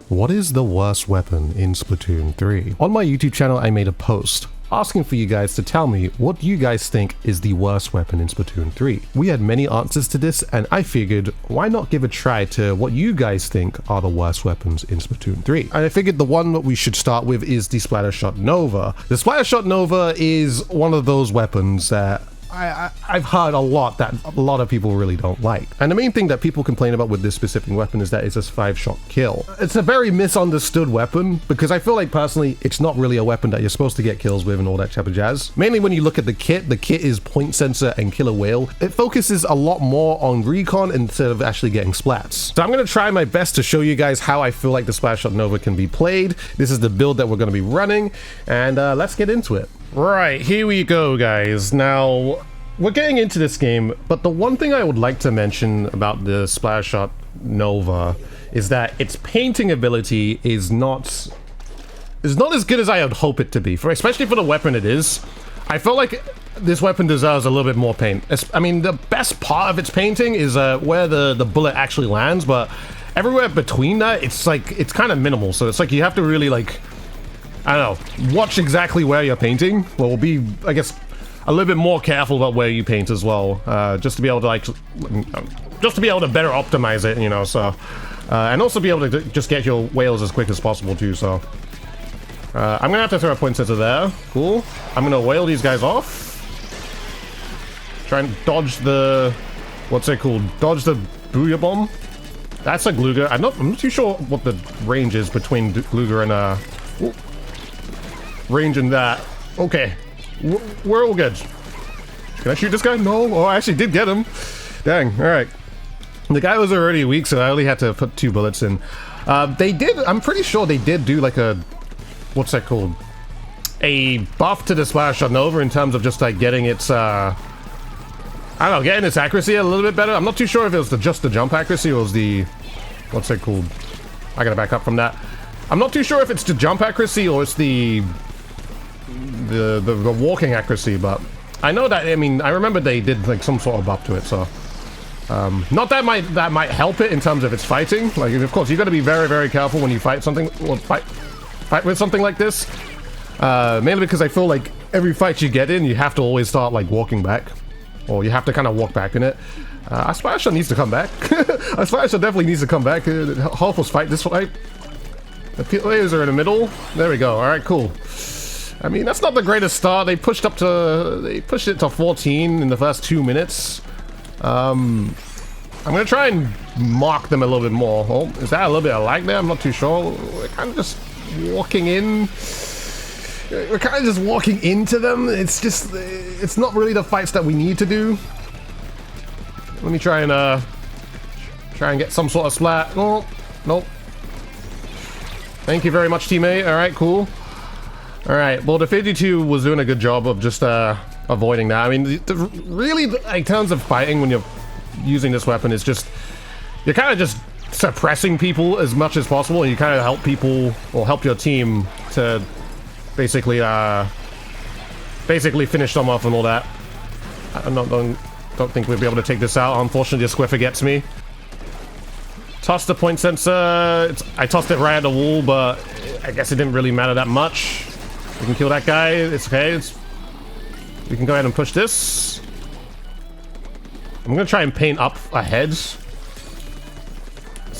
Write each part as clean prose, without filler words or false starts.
What is the worst weapon in Splatoon 3? On my YouTube channel, I made a post asking for you guys to tell me what you guys think is the worst weapon in Splatoon 3. We had many answers to this, and I figured, why not give a try to what you guys think are the worst weapons in Splatoon 3? And I figured the one that we should start with is the Splattershot Nova. The Splattershot Nova is one of those weapons that I've heard a lot that a lot of people really don't like. And the main thing that people complain about with this specific weapon is that it's a 5-shot kill. It's a very misunderstood weapon because I feel like personally it's not really a weapon that you're supposed to get kills with and all that type of jazz. Mainly when you look at the kit is point sensor and killer whale. It focuses a lot more on recon instead of actually getting splats. So I'm going to try my best to show you guys how I feel like the Splattershot Nova can be played. This is the build that we're going to be running, and let's get into it. Right, here we go, guys. Now, we're getting into this game, but the one thing I would like to mention about the Splattershot Nova is that its painting ability is not as good as I would hope it to be, especially for the weapon it is. I feel like this weapon deserves a little bit more paint. I mean, the best part of its painting is where the bullet actually lands, but everywhere between that, it's kind of minimal. So it's like you have to really, like, I don't know, watch exactly where you're painting. Well, be, I guess, a little bit more careful about where you paint as well, just to be able to, like, just to be able to better optimize it, you know, so, and also be able to just get your whales as quick as possible, too, so. I'm gonna have to throw a point sensor there. Cool. I'm gonna whale these guys off. Try and dodge the, what's it called? Dodge the booyah bomb. That's a Gluger. I'm not too sure what the range is between Gluger and, range and that. Okay. We're all good. Can I shoot this guy? No. Oh, I actually did get him. Dang. All right. The guy was already weak, so I only had to put 2 bullets in. They did, I'm pretty sure they did do like a, what's that called? A buff to the Splattershot Nova in terms of just like getting its, I don't know, getting its accuracy a little bit better. I'm not too sure if it was just the jump accuracy or was the, what's that called? I gotta back up from that. I'm not too sure if it's the jump accuracy or it's the walking accuracy, but I know that, I mean, I remember they did like some sort of buff to it, so not that might help it in terms of its fighting. Like, of course, you got to be very, very careful when you fight something, or fight with something like this, mainly because I feel like every fight you get in, you have to always start like walking back, or you have to kind of walk back in it. Splattershot needs to come back. Splattershot definitely needs to come back. Half us fight this fight. The players are in the middle. There we go. All right, cool. I mean, that's not the greatest start. They pushed it to 14 in the first 2 minutes. I'm gonna try and mark them a little bit more. Oh, is that a little bit of lag there? I'm not too sure. We're kind of just walking in. We're kind of just walking into them. It's just, it's not really the fights that we need to do. Let me try and get some sort of splat. Oh, nope. Thank you very much, teammate. All right, cool. All right, well, the 52 was doing a good job of just avoiding that. I mean, really, in terms of fighting when you're using this weapon, it's just, you're kind of just suppressing people as much as possible, and you kind of help people, or help your team to basically finish them off and all that. I don't think we'll be able to take this out. Unfortunately, the Squiffer gets me. Toss the point sensor. I tossed it right at the wall, but I guess it didn't really matter that much. We can kill that guy. It's okay. We can go ahead and push this. I'm gonna try and paint up ahead. It's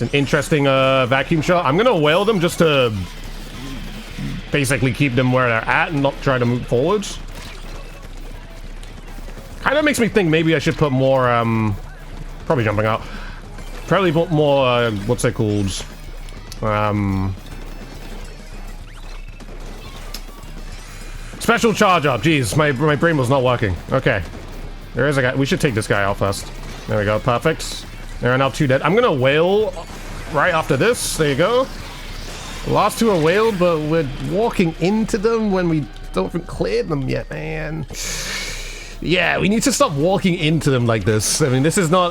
an interesting vacuum shot. I'm gonna whale them just to basically keep them where they're at and not try to move forwards. Kind of makes me think maybe I should put more, probably jumping out. Probably put more, what's it called? Special charge up. Jeez, my brain was not working. Okay. There is a guy. We should take this guy out first. There we go. Perfect. There are now 2 dead. I'm gonna whale right after this. There you go. The last 2 are whaled, but we're walking into them when we don't even clear them yet, man. Yeah, we need to stop walking into them like this. I mean, this is not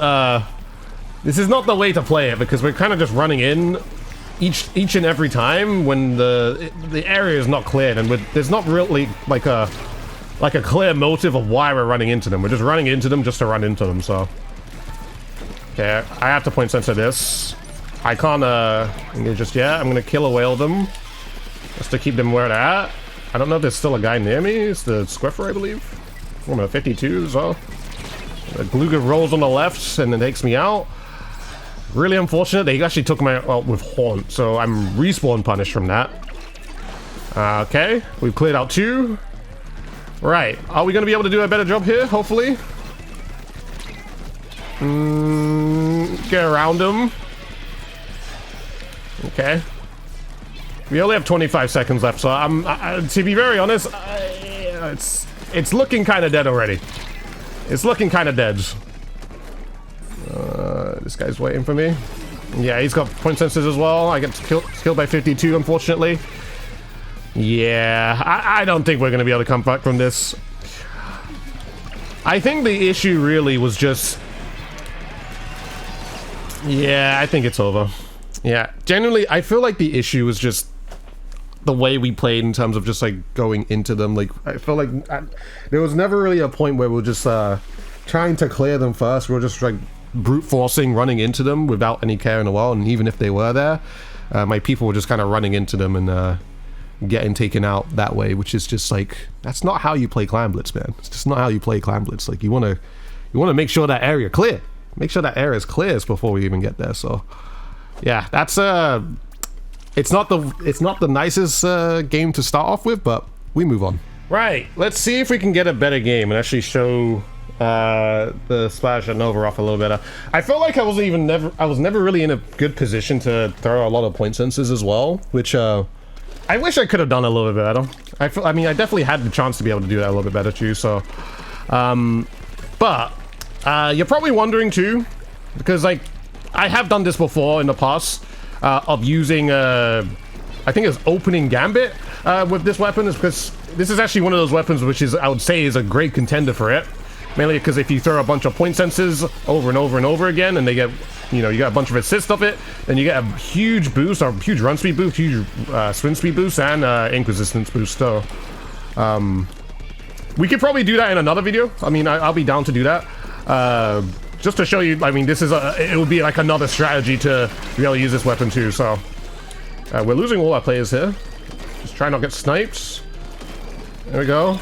the way to play it, because we're kind of just running in each and every time when the area is not cleared, and there's not really like a clear motive of why we're running into them. We're just running into them just to run into them. So okay, I have to point sensor this. I can't engage just yet. I'm gonna kill a whale them just to keep them where they're at. I don't know if there's still a guy near me. It's the Squiffer, I believe. I'm a 52 as well. The Gluga rolls on the left and then takes me out. Really unfortunate. They actually took my out with Haunt, so I'm respawn punished from that. Okay, we've cleared out 2. Right, are we going to be able to do a better job here, hopefully? Get around him. Okay. We only have 25 seconds left, so to be very honest, it's looking kind of dead already. It's looking kind of dead. This guy's waiting for me. Yeah, he's got point sensors as well. I get killed by 52, unfortunately. Yeah, I don't think we're going to be able to come back from this. I think the issue really was just... Yeah, I think it's over. Yeah, genuinely, I feel like the issue was just the way we played in terms of just, like, going into them. Like, I feel like there was never really a point where we were just trying to clear them first. We were just, like, brute forcing, running into them without any care in the world. And even if they were there, my people were just kind of running into them and... getting taken out that way, which is just like, that's not how you play Clan Blitz, man. It's just not how you play Clan Blitz. Like, you want to make sure that area clear. Make sure that area is clear before we even get there. So yeah, that's it's not the nicest game to start off with, but we move on. Right, let's see if we can get a better game and actually show the Splattershot Nova off a little better. I felt like I was never really in a good position to throw a lot of point sensors as well, which I wish I could have done a little bit better. I mean, I definitely had the chance to be able to do that a little bit better too, so... but, you're probably wondering too, because, like, I have done this before in the past, of using, I think it's Opening Gambit, with this weapon, is because this is actually one of those weapons which is, I would say, is a great contender for it. Mainly because if you throw a bunch of point sensors over and over and over again, and they get, you know, you got a bunch of assist of it, then you get a huge boost, or huge run speed boost, huge swim speed boost, and ink resistance boost. So, we could probably do that in another video. I mean, I'll be down to do that. Just to show you, I mean, this is it would be like another strategy to be able to use this weapon too. So, we're losing all our players here. Just try not to get sniped. There we go.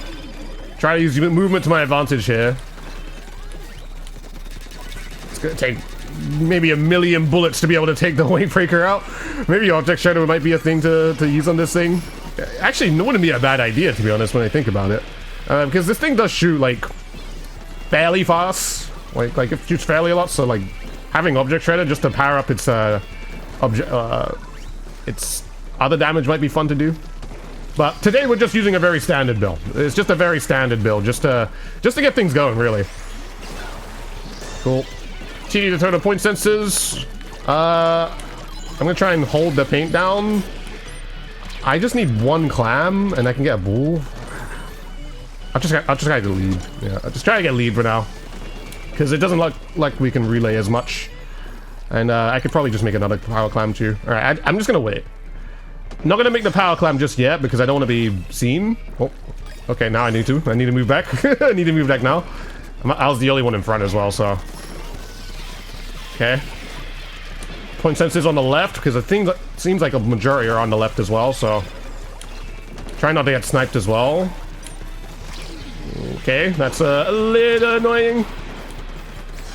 Try to use movement to my advantage here. It's gonna take maybe 1,000,000 bullets to be able to take the Wavebreaker out. Maybe Object Shadow might be a thing to use on this thing. Actually, it wouldn't be a bad idea, to be honest, when I think about it. Because this thing does shoot, like, fairly fast. Like it shoots fairly a lot, so, like, having Object Shredder just to power up its other damage might be fun to do. But today we're just using a very standard build. It's just a very standard build, just to get things going, really. Cool. TD to throw the point sensors. I'm gonna try and hold the paint down. I just need one clam, and I can get a bull. I'll just try to lead. Yeah, I'll just try to get lead for now, because it doesn't look like we can relay as much. And I could probably just make another power clam too. All right, I'm just gonna wait. I'm not gonna make the power clam just yet because I don't want to be seen. Oh, okay, now I need to move back. I need to move back now. I was the only one in front as well, so. Okay. Point sensors on the left, because it seems like a majority are on the left as well, so. Try not to get sniped as well. Okay, that's a little annoying.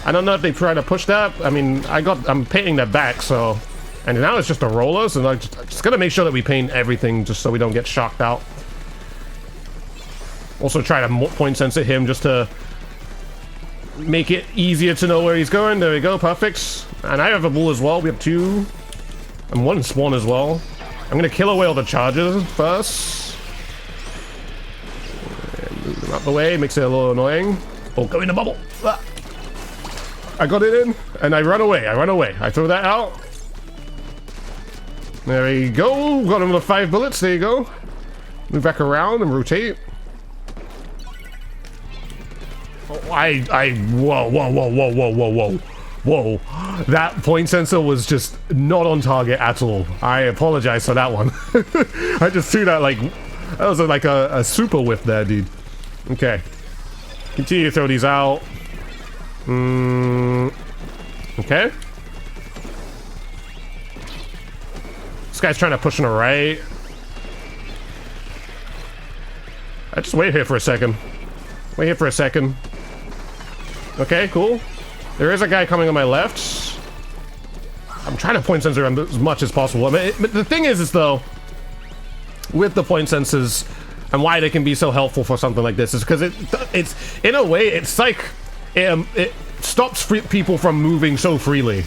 I don't know if they try to push that. I mean, I'm painting that back, so. And now it's just a roller, so I'm just gonna make sure that we paint everything just so we don't get shocked out. Also try to point sensor him just to make it easier to know where he's going. There we go, perfect. And I have a bull as well. We have 2. And 1 spawn as well. I'm gonna kill away all the charges first. And move them out the way, makes it a little annoying. Oh, go in the bubble. Ah. I got it in, and I run away. I throw that out. There we go. Got him with 5 bullets. There you go. Move back around and rotate. Oh, whoa. That point sensor was just not on target at all. I apologize for that one. I just threw that like... That was like a super whiff there, dude. Okay. Continue to throw these out. Okay. This guy's trying to push on the right. I just wait here for a second. Wait here for a second. Okay, cool. There is a guy coming on my left. I'm trying to point sensor as much as possible. I mean, but the thing is though, with the point sensors and why they can be so helpful for something like this is because it's in a way it's like it stops people from moving so freely.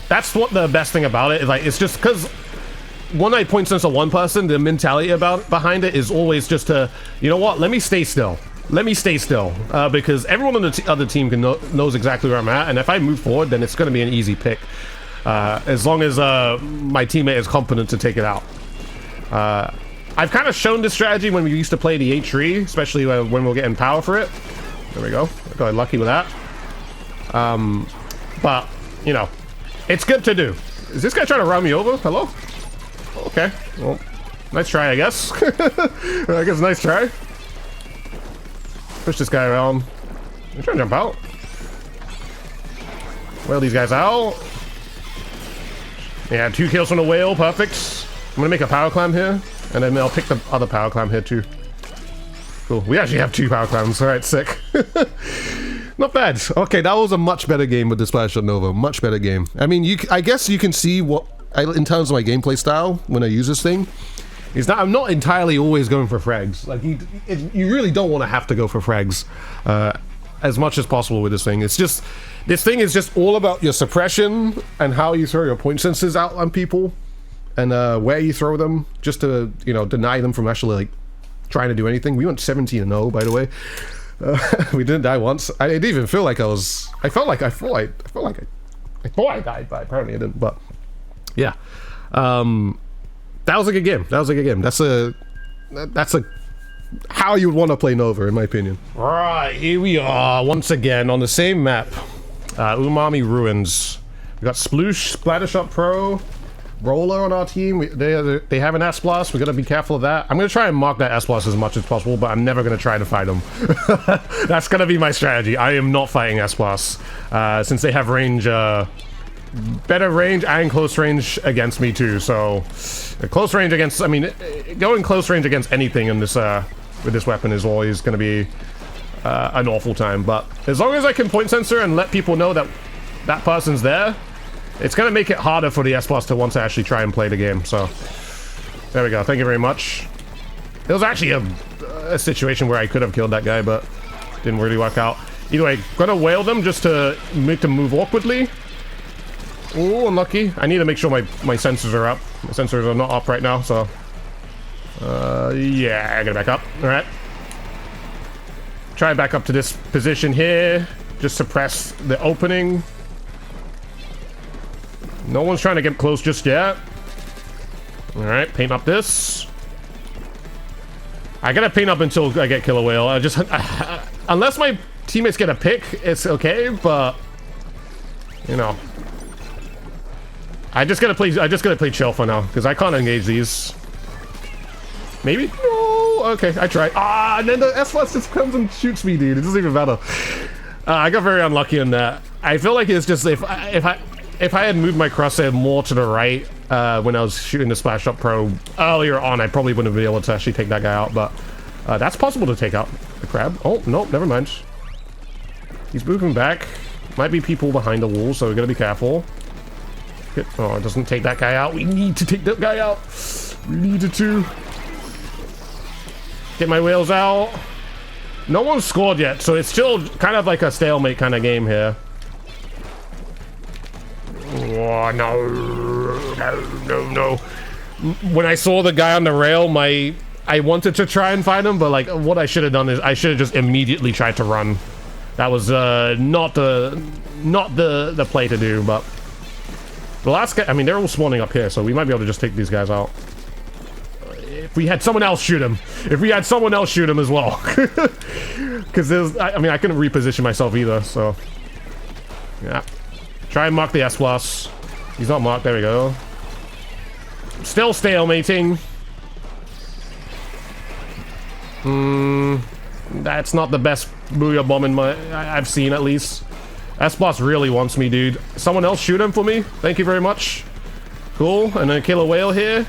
That's what the best thing about it is. Like, it's just because when I point sensor one person, the mentality behind it is always just to, you know what, let me stay still. Let me stay still, because everyone on the other team knows exactly where I'm at, and if I move forward, then it's going to be an easy pick, as long as my teammate is competent to take it out. I've kind of shown this strategy when we used to play the H3, especially when we're getting power for it. There we go. I got lucky with that. But, you know, it's good to do. Is this guy trying to run me over? Hello? Okay. Well, nice try, I guess. I guess nice try. Push this guy around. I'm trying to jump out. Whale these guys out. Yeah, 2 kills from the whale. Perfect. I'm gonna make a power climb here, and then I'll pick the other power climb here too. Cool. We actually have 2 power climbs. All right, sick. Not bad. Okay, that was a much better game with the Splattershot Nova. Much better game. I mean, I guess you can see what, in terms of my gameplay style when I use this thing, is that I'm not entirely always going for frags. Like, you really don't want to have to go for frags as much as possible with this thing. It's just, this thing is just all about your suppression and how you throw your point sensors out on people and where you throw them, just to, you know, deny them from actually, like, trying to do anything. We went 17-0, by the way. We didn't die once. I didn't even feel like I was. I thought I died, but apparently I didn't. But yeah, that was a good game. That was a good game. That's a how you would want to play Nova, in my opinion. All right, here we are once again on the same map, Umami Ruins. We got Sploosh, Splattershot Pro, Roller on our team. They have an S-Blast. We're gonna be careful of that. I'm gonna try and mark that S-Blast as much as possible, but I'm never gonna try to fight them. That's gonna be my strategy. I am not fighting S-Blasts, since they have range, better range and close range against me too. So close range against, I mean, going close range against anything in this with this weapon is always gonna be an awful time. But as long as I can point sensor and let people know that that person's there, it's going to make it harder for the S-Blast to want to actually try and play the game. So, there we go. Thank you very much. It was actually a situation where I could have killed that guy, but didn't really work out. Either way, gonna whale them just to make them move awkwardly. Oh, unlucky. I need to make sure my sensors are up. My sensors are not up right now, so... yeah, I gotta back up. Alright. Try back up to this position here. Just suppress the opening. No one's trying to get close just yet. Alright, paint up this. I gotta paint up until I get Killer Whale. Unless my teammates get a pick, it's okay, but... You know. I just gotta play chill for now, because I can't engage these. Maybe? No! Okay, I tried. Ah, and then the S-Blast just comes and shoots me, dude. It doesn't even matter. I got very unlucky on that. I feel like it's just if I had moved my crosshair more to the right when I was shooting the Splattershot Pro earlier on, I probably wouldn't have been able to actually take that guy out, but that's possible to take out the crab. Oh, no, never mind. He's moving back. Might be people behind the wall, so we gotta be careful. Oh, it doesn't take that guy out. We need to take that guy out. We needed to. Get my whales out. No one's scored yet, so it's still kind of like a stalemate kind of game here. Oh, no. When I saw the guy on the rail, I wanted to try and find him, but like what I should have done is I should have just immediately tried to run. That was not the play to do, but the last guy, I mean, they're all spawning up here, so we might be able to just take these guys out. If we had someone else shoot him. If we had someone else shoot him as well. Because there's, I mean, I couldn't reposition myself either, so. Yeah. Try and mark the S-Blast. He's not marked, there we go. Still stalemating. That's not the best Booyah Bomb I've seen, at least. S-Blast really wants me, dude. Someone else shoot him for me? Thank you very much. Cool. And then a killer whale here.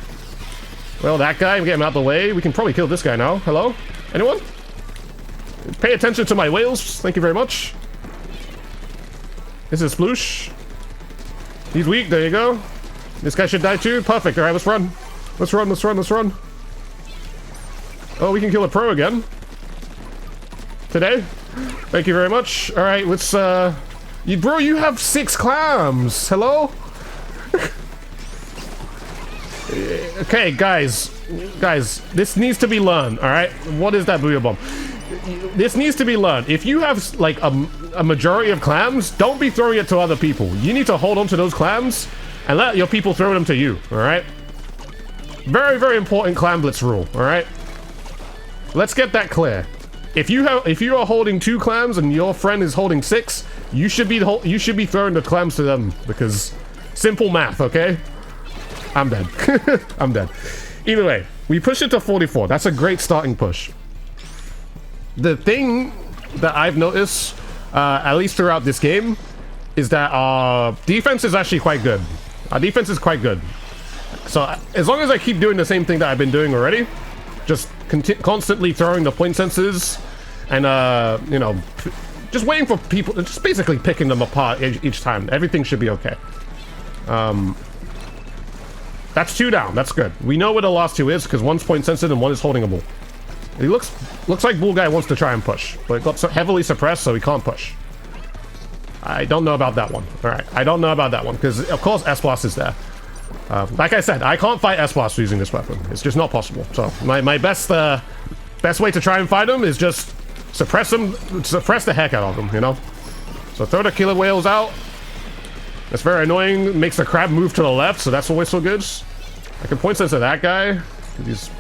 Well, that guy, get him out of the way. We can probably kill this guy now. Hello? Anyone? Pay attention to my whales. Thank you very much. This is Sploosh. He's weak. There you go. This guy should die too. Perfect. All right, let's run. Let's run. Let's run. Let's run. Oh, we can kill a pro again. Today. Thank you very much. All right, let's, bro, you have 6 clams. Hello? Okay, guys, this needs to be learned, all right? What is that booyah bomb? This needs to be learned. If you have, like, a majority of clams, don't be throwing it to other people. You need to hold on to those clams and let your people throw them to you, all right? Very, very important clam blitz rule, all right? Let's get that clear. If you are holding 2 clams and your friend is holding 6, you should be throwing the clams to them, because simple math, okay? I'm dead. I'm dead. Either way, we push it to 44. That's a great starting push. The thing that I've noticed, at least throughout this game, is that our defense is actually quite good. Our defense is quite good. So as long as I keep doing the same thing that I've been doing already, just constantly throwing the point sensors and, you know, just waiting for people, just basically picking them apart each time. Everything should be okay. That's 2 down. That's good. We know where the last 2 is because one's point sensitive and one is holding a bull. He looks like Bull Guy wants to try and push, but it got so heavily suppressed, so he can't push. I don't know about that one. All right, I don't know about that one because of course S-Blast is there. Like I said, I can't fight S-Blast using this weapon. It's just not possible. So my best way to try and fight him is just suppress the heck out of him, you know? So throw the killer whales out. That's very annoying. Makes the crab move to the left, so that's always so good. I can point sense to that guy.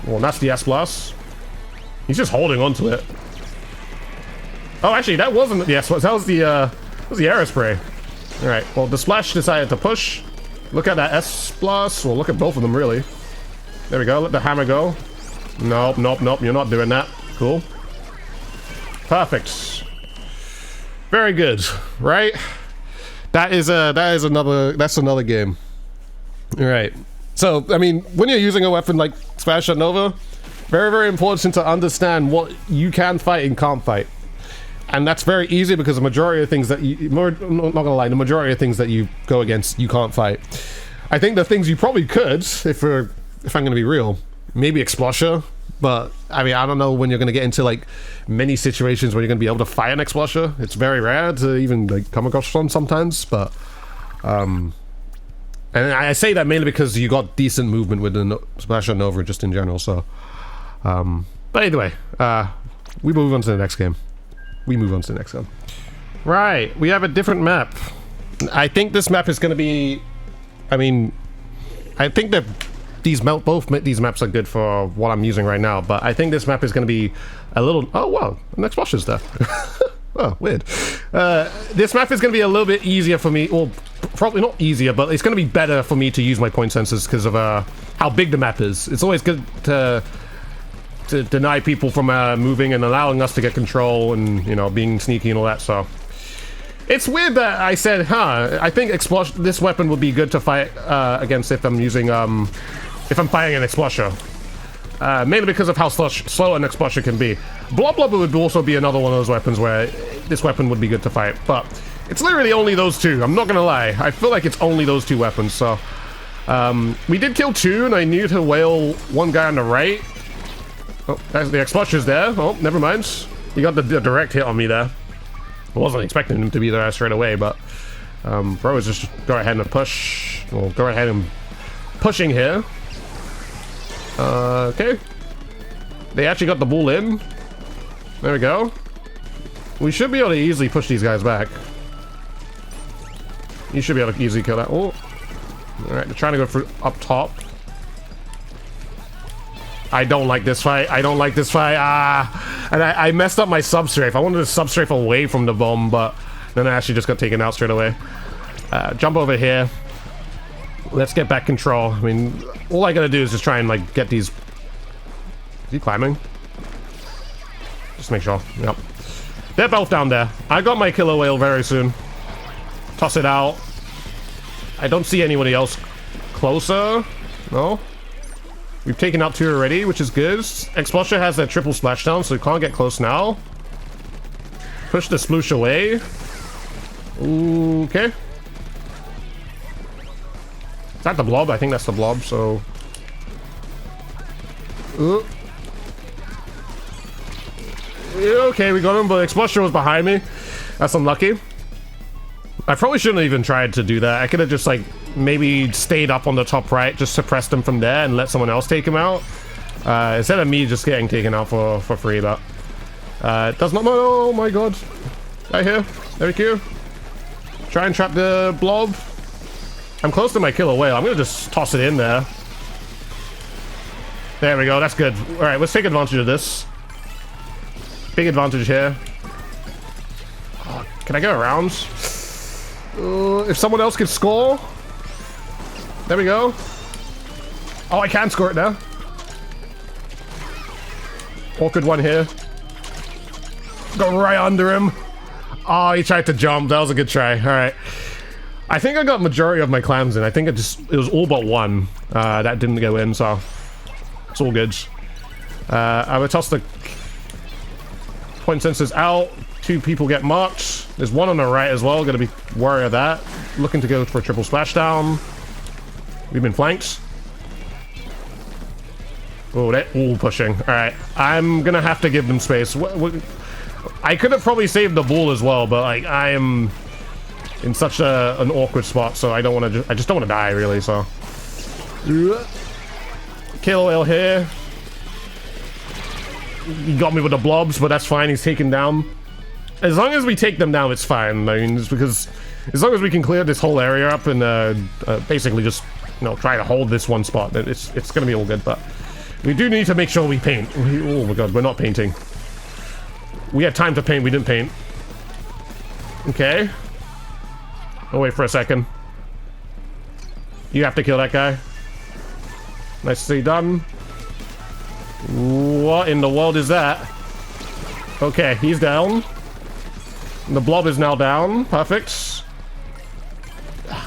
Well, that's the S-Blast. He's just holding on to it. Oh, actually, that wasn't the S-Blast. That was the Aerospray. All right, well, the Splash decided to push. Look at that S-Blast. Well, look at both of them, really. There we go. Let the hammer go. Nope, nope, nope. You're not doing that. Cool. Perfect. Very good, right? That's another game. All right. So, I mean, when you're using a weapon like Splattershot Nova, very, very important to understand what you can fight and can't fight. And that's very easy because the majority of things that I'm not gonna lie, the majority of things that you go against, you can't fight. I think the things you probably could, if I'm gonna be real, maybe Explosher, but I mean, I don't know when you're gonna get into like many situations where you're gonna be able to fight an Explosher. It's very rare to even like come across one sometimes, but and I say that mainly because you got decent movement with the Splattershot Nova just in general. So, but either way, we move on to the next game. Right, we have a different map. I think this map is going to be... I mean, I think that both these maps are good for what I'm using right now, but I think this map is going to be a little... Oh, wow, the next boss is there. Oh, weird. This map is going to be a little bit easier for me. Well, probably not easier, but it's going to be better for me to use my point sensors because of how big the map is. It's always good to deny people from moving and allowing us to get control and, you know, being sneaky and all that. So it's weird that I said, I think this weapon would be good to fight against if I'm using if I'm fighting an Explosher, mainly because of how slow an Explosher can be. Blob Blubber would also be another one of those weapons where this weapon would be good to fight, but it's literally only those 2. I'm not gonna lie, I feel like it's only those 2 weapons. So we did kill 2 and I needed to whale one guy on the right. Oh, the Explosher's there. Oh, never mind. He got the direct hit on me there. I wasn't expecting him to be there straight away, but bro is just go ahead and push. We'll go ahead and pushing here. Okay. They actually got the bull in. There we go. We should be able to easily push these guys back. You should be able to easily kill that. Oh. Alright, they're trying to go for up top. I don't like this fight. I don't like this fight. And I messed up my substrafe. I wanted to substrafe away from the bomb, but then I actually just got taken out straight away. Jump over here. Let's get back control. I mean, all I gotta do is just try and like get these... Is he climbing? Just make sure. Yep. They're both down there. I got my killer whale very soon. Toss it out. I don't see anybody else closer. No. We've taken out 2 already, which is good. Expulsor has that triple splashdown, so we can't get close now. Push the sploosh away. Okay. Is that the blob? I think that's the blob, so... Okay, we got him, but Expulsor was behind me. That's unlucky. I probably shouldn't have even tried to do that. I could have just, like, maybe stayed up on the top right, just suppressed him from there and let someone else take him out. Instead of me just getting taken out for free, but... it does not... Oh my god. Right here. Very cute. Try and trap the blob. I'm close to my killer whale. I'm gonna just toss it in there. There we go. That's good. Alright, let's take advantage of this. Big advantage here. Oh, can I go around? If someone else can score. There we go. Oh, I can score it now. Awkward one here. Got right under him. Oh, he tried to jump. That was a good try. Alright. I think I got majority of my clams in. I think it was all but one that didn't go in, so it's all good. I would toss the point sensors out. 2 people get marked. There's one on the right as well. Gonna be wary of that. Looking to go for a triple splashdown. We've been flanked. Oh, they're all pushing. Alright, I'm gonna have to give them space. I could have probably saved the ball as well, but like I am in such an awkward spot, so I don't want to. I just don't want to die, really. So, killer whale here. He got me with the blobs, but that's fine. He's taken down. As long as we take them down, it's fine. I mean, it's because as long as we can clear this whole area up and basically just try to hold this one spot, then it's gonna be all good. But we do need to make sure we paint. Oh my god, we're not painting. We had time to paint. We didn't paint. Okay. Oh, wait for a second. You have to kill that guy. Nicely done. What in the world is that? Okay, he's down. The blob is now down. Perfect.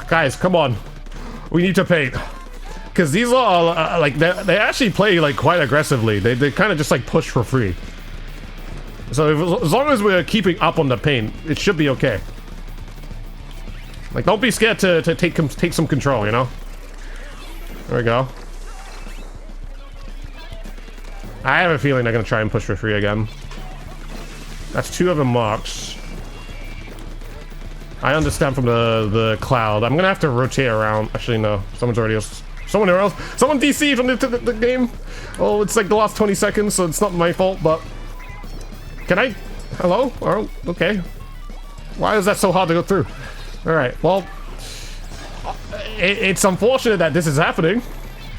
Guys, come on. We need to paint. Because these are, like, they actually play, like, quite aggressively. They kind of just, like, push for free. So as long as we're keeping up on the paint, it should be okay. Like, don't be scared to take some control, you know? There we go. I have a feeling they're gonna try and push for free again. That's 2 of them marked. I understand from the cloud. I'm gonna have to rotate around. Actually, no. Someone DC'd from the game. Oh, it's like the last 20 seconds, so it's not my fault, but... Can I? Hello? Oh, okay. Why is that so hard to go through? Alright, well... It's unfortunate that this is happening.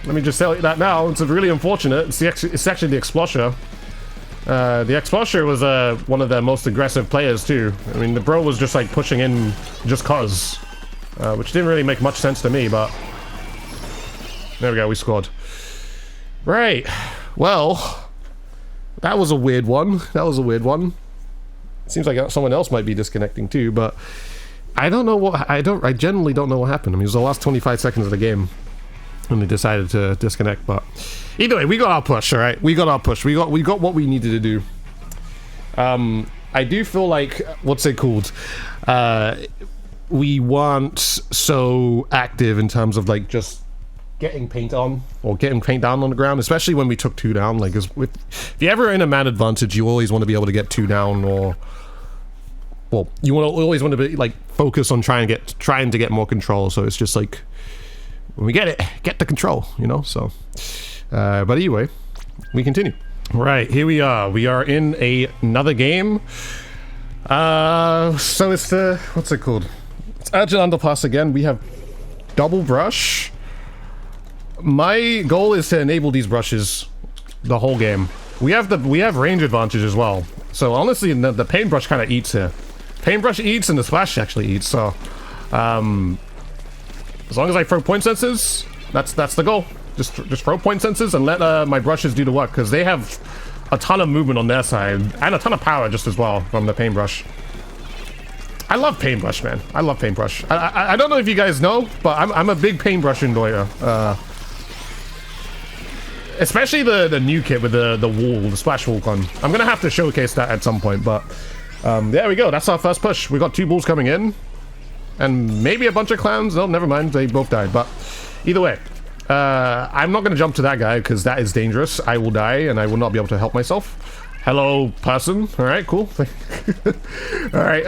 Let me just tell you that now. It's really unfortunate. It's actually the Expulsor. The Expulsor was one of the most aggressive players too. I mean, the bro was just like pushing in just cause. Which didn't really make much sense to me, but... There we go, we scored. Right. Well... That was a weird one. Seems like someone else might be disconnecting too, but... I don't know what... I generally don't know what happened. I mean, it was the last 25 seconds of the game. And they decided to disconnect, but either way, we got our push. All right, we got our push. We got what we needed to do. I do feel like what's it called? We weren't so active in terms of like just getting paint on or getting paint down on the ground, especially when we took 2 down. Like, if you're ever in a man advantage, you always want to be able to get 2 down, or well, you always want to be like focus on trying to get more control. So it's just like. When we get the control, you know, so. But anyway, we continue. Right, here we are. We are in another game. So it's the, what's it called? It's Urgent Underpass again. We have double brush. My goal is to enable these brushes the whole game. We have range advantage as well. So honestly, the paintbrush kind of eats here. Paintbrush eats and the splash actually eats, so. As long as I throw point sensors, that's the goal. Just throw point sensors and let my brushes do the work, because they have a ton of movement on their side and a ton of power just as well from the paintbrush. I love paintbrush, man. I love paintbrush. I don't know if you guys know, but I'm a big paintbrush enjoyer. Especially the new kit with the wall, the splash wall con. I'm gonna have to showcase that at some point, but there we go. That's our first push. We got 2 bulls coming in, and maybe a bunch of clowns. No, never mind. They both died. But either way, I'm not gonna jump to that guy because that is dangerous. I will die, and I will not be able to help myself. Hello, person. All right, cool. All right.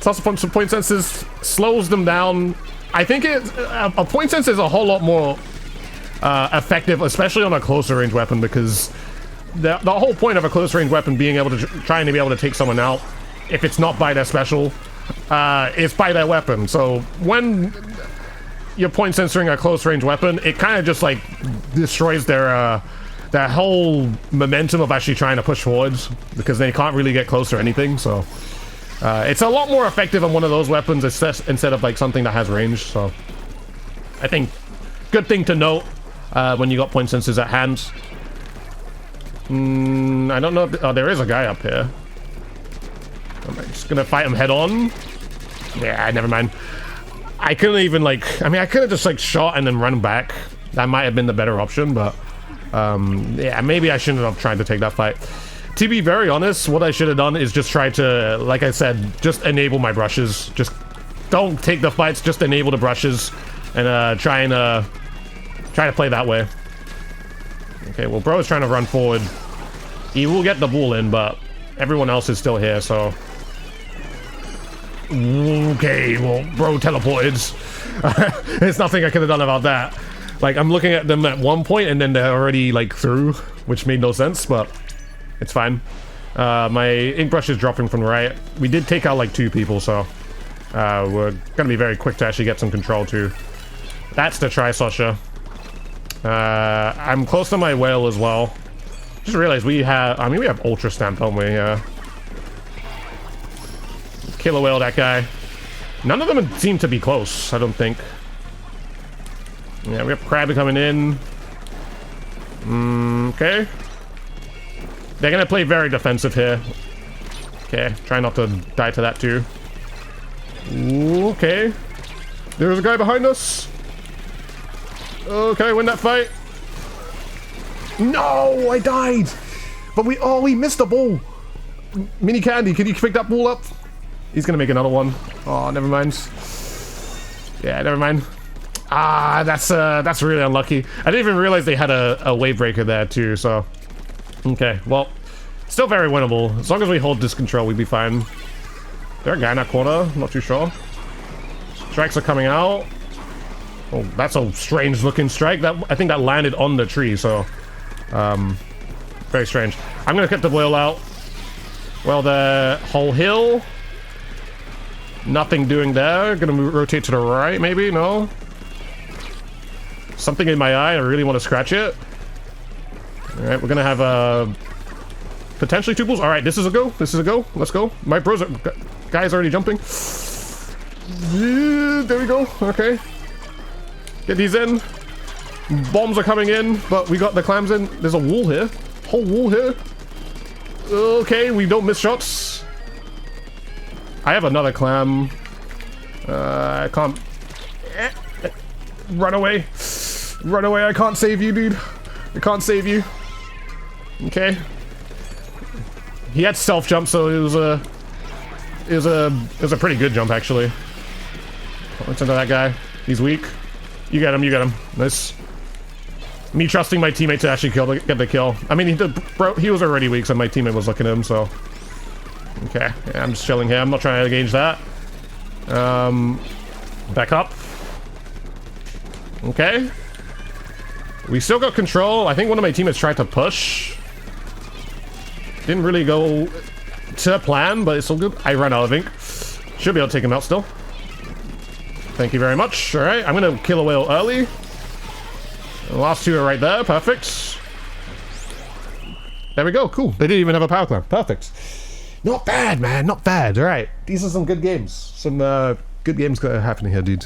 Toss some point sensors, slows them down. I think a point sensor is a whole lot more effective, especially on a closer range weapon, because the whole point of a close range weapon being able to trying to be able to take someone out, if it's not by their special, is by their weapon. So when you're point censoring a close range weapon, it kind of just like destroys their whole momentum of actually trying to push forwards, because they can't really get close or anything. So it's a lot more effective on one of those weapons instead of like something that has range. So I think good thing to note when you got point sensors at hand. I don't know if, oh, there is a guy up here. I'm just gonna fight him head on. Yeah, never mind. I couldn't even like, I mean, I could have just like shot and then run back. That might have been the better option, but yeah, maybe I shouldn't have tried to take that fight. To be very honest, what I should have done is just try to, like I said, just enable my brushes. Just don't take the fights, just enable the brushes, and try to play that way. Okay, well, bro is trying to run forward. He will get the bull in, but everyone else is still here, so... Okay, well, bro teleported. There's nothing I could have done about that. Like, I'm looking at them at one point, and then they're already, like, through, which made no sense, but it's fine. My ink brush is dropping from the right. We did take out, like, 2 people, so... we're gonna be very quick to actually get some control, too. That's the Tri-Sosha. I'm close to my whale as well. Just realized we have... I mean, we have Ultra Stamp, don't we? Killer whale, that guy. None of them seem to be close, I don't think. Yeah, we have Crab coming in. Okay. They're gonna play very defensive here. Okay, try not to die to that too. Okay. There's a guy behind us. Okay, win that fight. No, I died. But we missed a ball. Mini Candy, can you pick that ball up? He's gonna make another one. Oh, never mind. Yeah, never mind. Ah, that's really unlucky. I didn't even realize they had a wave breaker there too, so... Okay, well, still very winnable. As long as we hold this control, we'd be fine. Is there a guy in that corner? Not too sure. Strikes are coming out. Oh, that's a strange looking strike. I think that landed on the tree, so... very strange. I'm gonna cut the whale out. Well, the whole hill... Nothing doing there. Gonna rotate to the right, maybe? No? Something in my eye. I really want to scratch it. Alright, we're gonna have potentially 2 bulls. Alright, this is a go. This is a go. Let's go. My bros are... Guy's already jumping. Yeah, there we go. Okay. Get these in. Bombs are coming in, but we got the clams in. There's a wall here. Whole wall here. Okay, we don't miss shots. I have another clam. I can't... Run away. Run away, I can't save you, dude. I can't save you. Okay. He had self jump, so it was a pretty good jump, actually. Let's into that guy. He's weak. You get him, you get him. Nice. Me trusting my teammate to actually get the kill. I mean, he was already weak, so my teammate was looking at him, so... Okay, yeah, I'm just chilling here. I'm not trying to engage that. Back up. Okay. We still got control. I think one of my teammates tried to push. Didn't really go to plan, but it's all good. I ran out of ink. Should be able to take him out still. Thank you very much. Alright, I'm gonna kill a whale early. The last 2 are right there. Perfect. There we go. Cool. They didn't even have a power clam. Perfect. Not bad, man. Not bad. Alright. These are some good games. Some good games happening here, dude.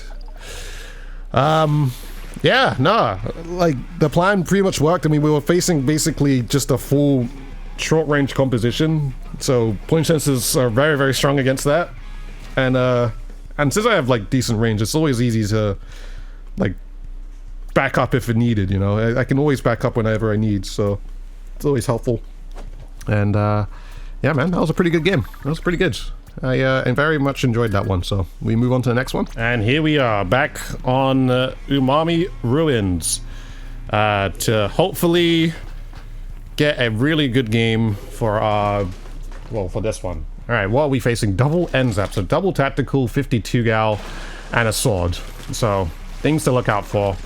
Yeah, nah. Like, the plan pretty much worked. I mean, we were facing basically just a full short-range composition. So, point sensors are very, very strong against that. And since I have like decent range, it's always easy to like back up if it needed, you know. I can always back up whenever I need, so it's always helpful. And yeah, man, that was a pretty good game. That was pretty good. I very much enjoyed that one, so we move on to the next one. And here we are, back on Umami Ruins, to hopefully get a really good game for well, for this one. All right, what are we facing? Double NZAP, so double tactical, 52 gal, and a sword. So things to look out for.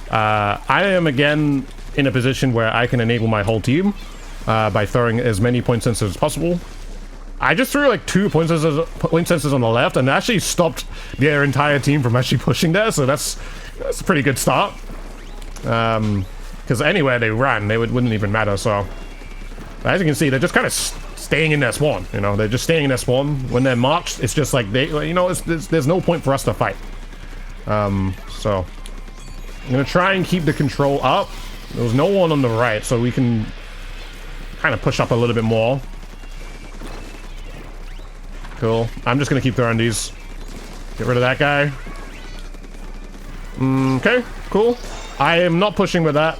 I am again in a position where I can enable my whole team by throwing as many point sensors as possible. I just threw like 2 point sensors on the left and actually stopped their entire team from actually pushing there, so that's a pretty good start. Because anywhere they ran, they wouldn't even matter. So as you can see, they're just kind of staying in their spawn. You know, they're just staying in their spawn. When they're marched, it's just like they, you know, there's no point for us to fight. So I'm gonna try and keep the control up. There's no one on the right, so we can kind of push up a little bit more. Cool. I'm just gonna keep throwing these. Get rid of that guy. Okay, cool. I am not pushing with that.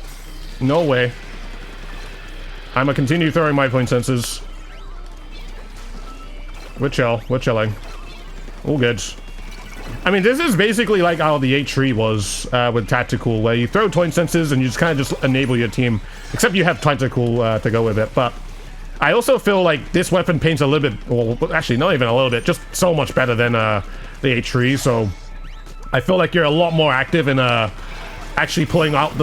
No way. I'm gonna continue throwing my point sensors. We're chilling. All good. I mean, this is basically like how the H3 was with Tactical, where you throw point sensors and you just kind of just enable your team. Except you have Tactical to go with it, but I also feel like this weapon paints a little bit, well, actually not even a little bit, just so much better than the H3, so I feel like you're a lot more active in actually pulling off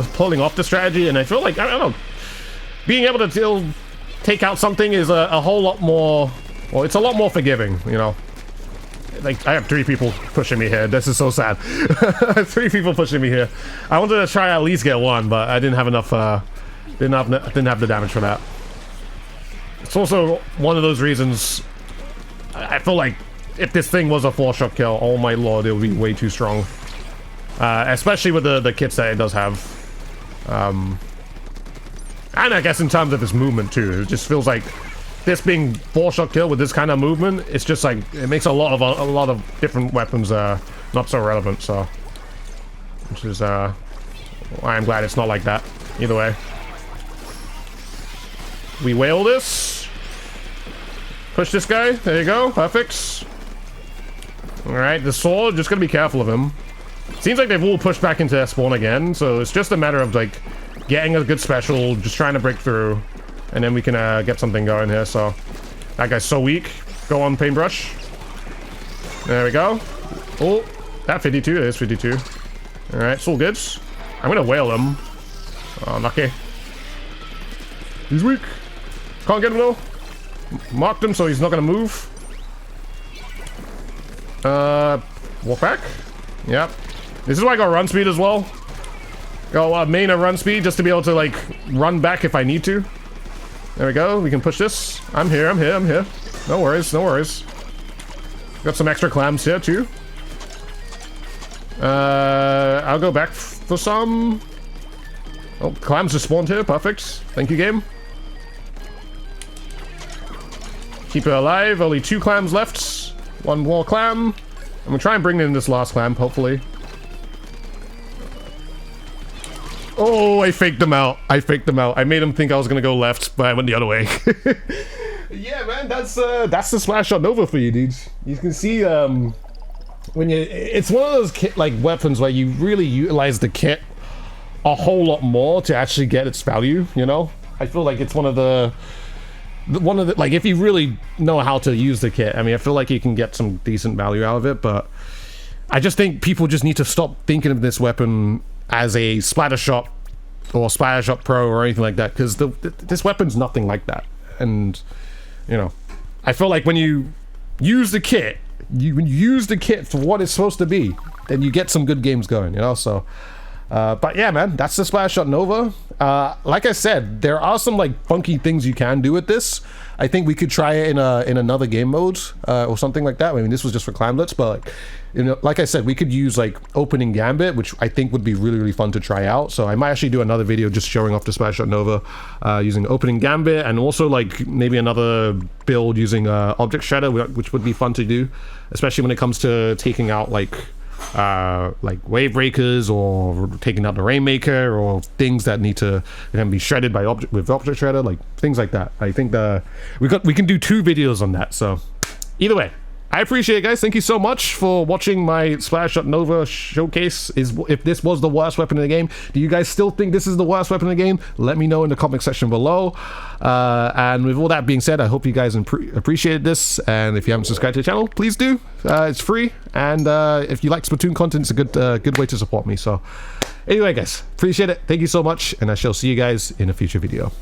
the strategy, and I feel like, I don't know, being able to still take out something is a whole lot more, well, it's a lot more forgiving, you know. Like, I have 3 people pushing me here. This is so sad. 3 people pushing me here. I wanted to try at least get 1, but I didn't have enough, didn't have the damage for that. It's also one of those reasons I feel like if this thing was a 4-shot kill, oh my lord, it would be way too strong. Especially with the kits that it does have. And I guess in terms of its movement too, it just feels like this being 4-shot kill with this kind of movement, it's just like, it makes a lot of different weapons not so relevant, so. Which is, I'm glad it's not like that, either way. We whale this. Push this guy. There you go. Perfect. Alright, the sword, just gotta be careful of him. Seems like they've all pushed back into their spawn again, so it's just a matter of, like, getting a good special, just trying to break through, and then we can get something going here, so. That guy's so weak. Go on, paintbrush. There we go. Oh, that 52. It is 52. Alright, it's all good. I'm gonna whale him. Oh, lucky. He's weak. Can't get him though. Marked him, so he's not gonna move. Walk back. Yep. This is why I got run speed as well. Go main and run speed just to be able to like run back if I need to. There we go. We can push this. I'm here. No worries. Got some extra clams here too. I'll go back for some. Oh, clams just spawned here. Perfect. Thank you, game. Keep it alive. Only 2 clams left. 1 more clam. I'm gonna try and bring in this last clam, hopefully. Oh, I faked them out. I made him think I was gonna go left, but I went the other way. Yeah, man, that's the Splattershot Nova for you, dudes. You can see, when it's one of those kit like weapons where you really utilize the kit a whole lot more to actually get its value, you know? I feel like it's one of the like, if you really know how to use the kit, I mean, I feel like you can get some decent value out of it, but I just think people just need to stop thinking of this weapon as a Splattershot or Splattershot Pro or anything like that, because this weapon's nothing like that. And, you know, I feel like when you use the kit, when you use the kit for what it's supposed to be, then you get some good games going, you know, so. But yeah, man, that's the Splattershot Nova. Like I said, there are some like funky things you can do with this. I think we could try it in another game mode or something like that. I mean, this was just for climblets, but like, you know, like I said, we could use like opening gambit, which I think would be really fun to try out. So I might actually do another video just showing off the Splattershot Nova using opening gambit, and also like maybe another build using object shredder, which would be fun to do, especially when it comes to taking out like wave breakers, or taking out the rainmaker, or things that need to be shredded by object shredder, like things like that. I think we can do 2 videos on that. So either way, I appreciate it, guys. Thank you so much for watching my Splattershot Nova showcase. If this was the worst weapon in the game, do you guys still think this is the worst weapon in the game? Let me know in the comment section below. And with all that being said, I hope you guys appreciated this. And if you haven't subscribed to the channel, please do. It's free. And if you like Splatoon content, it's a good way to support me. So anyway, guys, appreciate it. Thank you so much. And I shall see you guys in a future video.